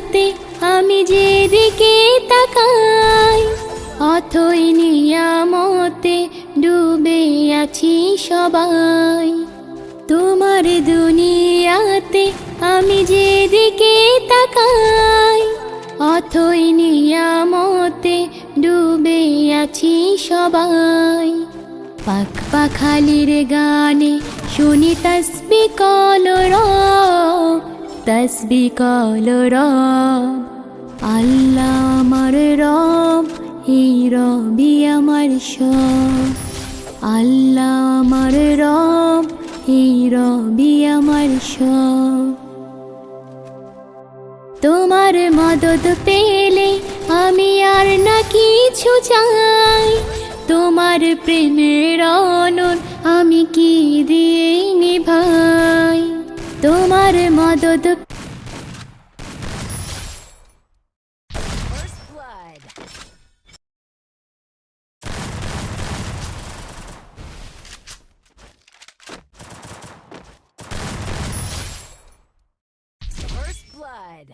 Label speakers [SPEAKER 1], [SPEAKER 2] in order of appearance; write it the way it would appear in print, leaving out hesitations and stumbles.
[SPEAKER 1] দুনিয়াতে আমি যেদিকে তাকাই, অথই নিয়ামতে ডুবে আছি সবাই। তোমার দুনিয়াতে আমি যেদিকে তাকাই, অথই নিয়ামতে ডুবে আছি সবাই। পাখ পাখালির গানে শুনি তসবিহ কলরব, তসবিহ কলরব। আল্লাহ আমার রব, এই রবি আমার সব। আল্লাহ আমার রব, এই রবি আমার সব। তোমার মদদ পেলে আমি আর না কিছু চাই, তোমার প্রেমের অনল আমি কি দিয়ে নিভাই। তোমার মদদ
[SPEAKER 2] First blood. First blood.